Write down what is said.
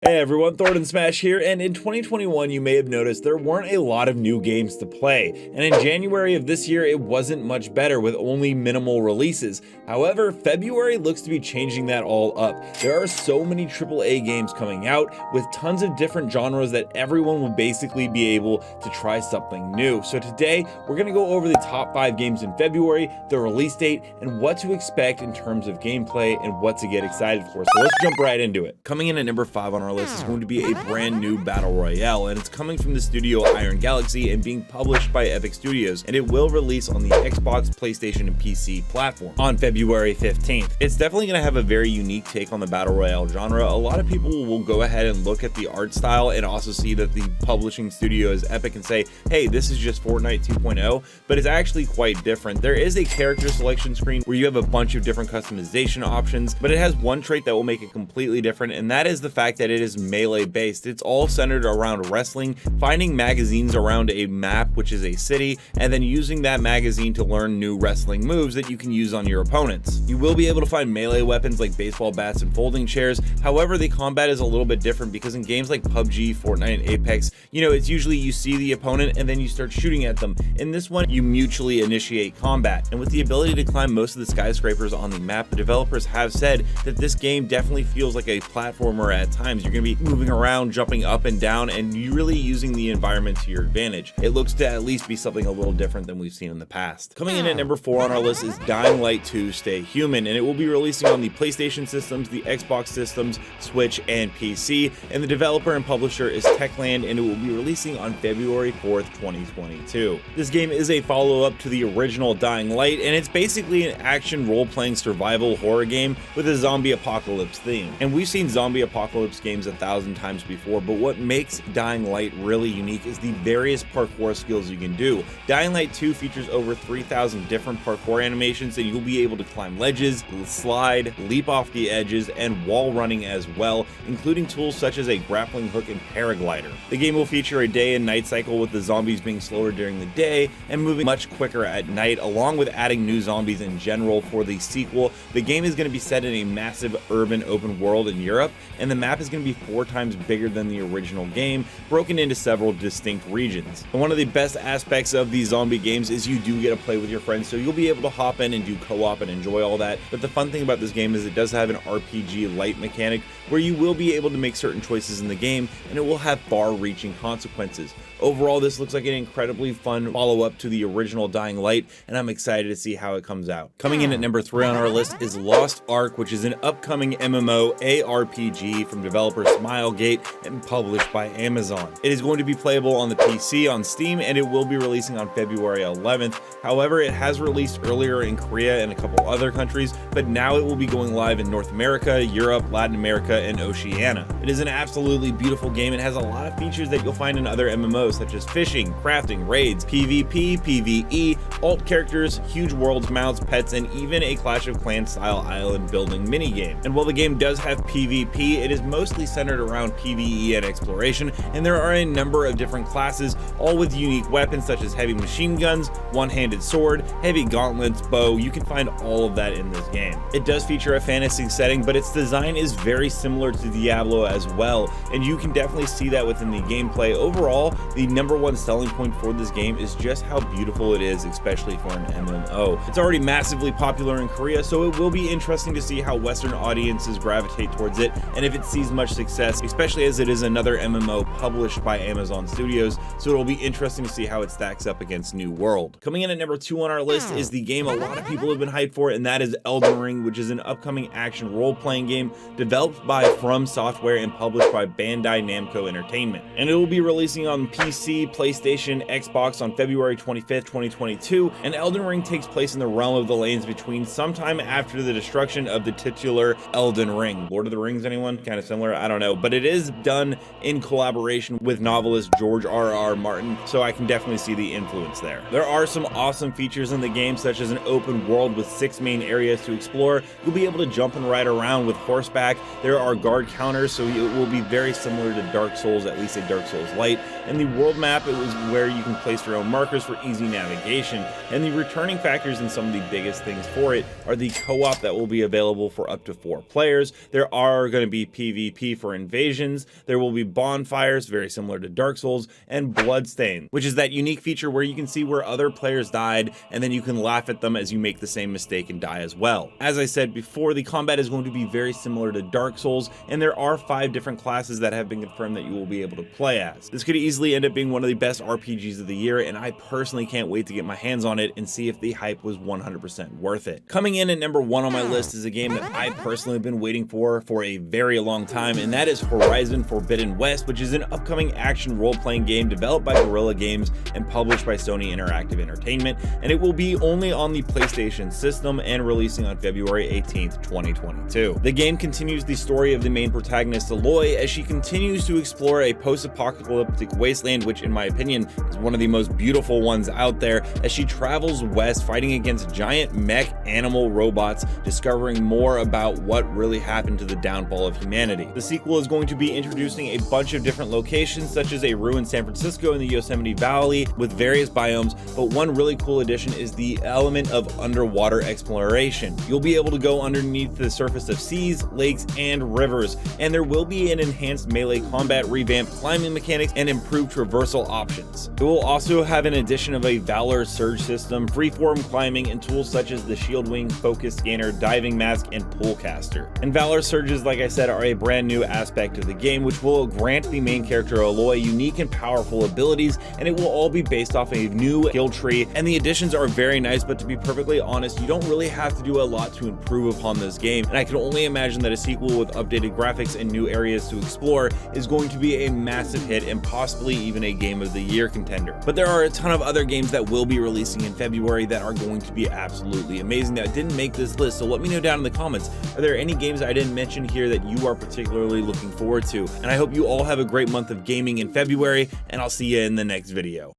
Hey everyone, Thornton Smash here, and in 2021 you may have noticed there weren't a lot of new games to play, and in January of this year it wasn't much better with only minimal releases. However, February looks to be changing that all up. There are so many AAA games coming out with tons of different genres that everyone will basically be able to try something new. So today we're going to go over the top 5 games in February, the release date, and what to expect in terms of gameplay and what to get excited for. So let's jump right into it. Coming in at number 5 on our list is going to be a brand new battle royale, and it's coming from the studio Iron Galaxy and being published by Epic Studios, and it will release on the Xbox, PlayStation, and PC platform on February 15th. It's definitely going to have a very unique take on the battle royale genre. A lot of people will go ahead and look at the art style and also see that the publishing studio is Epic and say, hey, this is just Fortnite 2.0, but it's actually quite different. There is a character selection screen where you have a bunch of different customization options, but it has one trait that will make it completely different, and that is the fact that it is melee based. It's all centered around wrestling, finding magazines around a map, which is a city, and then using that magazine to learn new wrestling moves that you can use on your opponents. You will be able to find melee weapons like baseball bats and folding chairs. However, the combat is a little bit different because in games like PUBG, Fortnite, and Apex, it's usually you see the opponent and then you start shooting at them. In this one, you mutually initiate combat. And with the ability to climb most of the skyscrapers on the map, the developers have said that this game definitely feels like a platformer at times. You're going to be moving around, jumping up and down, and you really using the environment to your advantage. It looks to at least be something a little different than we've seen in the past. Coming in at number 4 on our list is Dying Light 2 Stay Human, and it will be releasing on the PlayStation systems, the Xbox systems, Switch, and PC, and the developer and publisher is Techland, and it will be releasing on February 4th, 2022. This game is a follow-up to the original Dying Light, and it's basically an action role-playing survival horror game with a zombie apocalypse theme. And we've seen zombie apocalypse games 1,000 times before, but what makes Dying Light really unique is the various parkour skills you can do. Dying Light 2 features over 3,000 different parkour animations, and you'll be able to climb ledges, slide, leap off the edges, and wall running as well, including tools such as a grappling hook and paraglider. The game will feature a day and night cycle, with the zombies being slower during the day and moving much quicker at night, along with adding new zombies in general for the sequel. The game is going to be set in a massive urban open world in Europe, and the map is going to be 4 times bigger than the original game, broken into several distinct regions. And one of the best aspects of these zombie games is you do get to play with your friends, so you'll be able to hop in and do co-op and enjoy all that. But the fun thing about this game is it does have an RPG light mechanic where you will be able to make certain choices in the game, and it will have far-reaching consequences. Overall, this looks like an incredibly fun follow-up to the original Dying Light, and I'm excited to see how it comes out. Coming in at number 3 on our list is Lost Ark, which is an upcoming MMO ARPG from developer Smilegate and published by Amazon. It is going to be playable on the PC on Steam, and it will be releasing on February 11th. However, it has released earlier in Korea and a couple other countries, but now it will be going live in North America, Europe, Latin America, and Oceania. It is an absolutely beautiful game. It has a lot of features that you'll find in other MMOs, such as fishing, crafting, raids, PvP, PvE, alt characters, huge worlds, mounts, pets, and even a Clash of Clans style island building minigame. And while the game does have PvP, it is mostly centered around PvE and exploration, and there are a number of different classes, all with unique weapons such as heavy machine guns, one-handed sword, heavy gauntlets, bow. You can find all of that in this game. It does feature a fantasy setting, but its design is very similar to Diablo as well, and you can definitely see that within the gameplay. Overall, the number one selling point for this game is just how beautiful it is, especially for an MMO. It's already massively popular in Korea, so it will be interesting to see how Western audiences gravitate towards it, and if it sees much success, especially as it is another MMO published by Amazon Studios, so it'll be interesting to see how it stacks up against New World. Coming in at number 2 on our list is the game a lot of people have been hyped for, and that is Elden Ring, which is an upcoming action role-playing game developed by From Software and published by Bandai Namco Entertainment. And it will be releasing on PC, PlayStation, Xbox on February 25th, 2022, and Elden Ring takes place in the realm of the Lands Between sometime after the destruction of the titular Elden Ring. Lord of the Rings, anyone? Kind of similar? I don't know, but it is done in collaboration with novelist George R.R. Martin, so I can definitely see the influence there. There are some awesome features in the game, such as an open world with 6 main areas to explore. You'll be able to jump and ride around with horseback. There are guard counters, so it will be very similar to Dark Souls, at least a Dark Souls Light, and the world map, it was where you can place your own markers for easy navigation, and the returning factors and some of the biggest things for it are the co-op that will be available for up to 4 players. There are going to be PvP for invasions, there will be bonfires, very similar to Dark Souls, and Bloodstain, which is that unique feature where you can see where other players died, and then you can laugh at them as you make the same mistake and die as well. As I said before, the combat is going to be very similar to Dark Souls, and there are 5 different classes that have been confirmed that you will be able to play as. This could easily end up being one of the best RPGs of the year, and I personally can't wait to get my hands on it and see if the hype was 100% worth it. Coming in at number 1 on my list is a game that I personally have been waiting for a very long time, and that is Horizon Forbidden West, which is an upcoming action role-playing game developed by Guerrilla Games and published by Sony Interactive Entertainment, and it will be only on the PlayStation system and releasing on February 18th, 2022. The game continues the story of the main protagonist Aloy as she continues to explore a post-apocalyptic wasteland, which in my opinion is one of the most beautiful ones out there, as she travels west fighting against giant mech animal robots, discovering more about what really happened to the downfall of humanity. The sequel is going to be introducing a bunch of different locations, such as a ruined San Francisco in the Yosemite Valley with various biomes, but one really cool addition is the element of underwater exploration. You'll be able to go underneath the surface of seas, lakes, and rivers, and there will be an enhanced melee combat, revamped climbing mechanics, and improved traversal options. It will also have an addition of a Valor Surge system, freeform climbing, and tools such as the Shield Wing, Focus Scanner, Diving Mask, and Poolcaster. And Valor Surges, like I said, are a brand new aspect of the game, which will grant the main character Aloy unique and powerful abilities, and it will all be based off a new skill tree, and the additions are very nice, but to be perfectly honest, you don't really have to do a lot to improve upon this game, and I can only imagine that a sequel with updated graphics and new areas to explore is going to be a massive hit and possibly even a Game of the Year contender. But there are a ton of other games that will be releasing in February that are going to be absolutely amazing that didn't make this list, so let me know down in the comments, are there any games I didn't mention here that you are particularly looking forward to? And I hope you all have a great month of gaming in February, and I'll see you in the next video.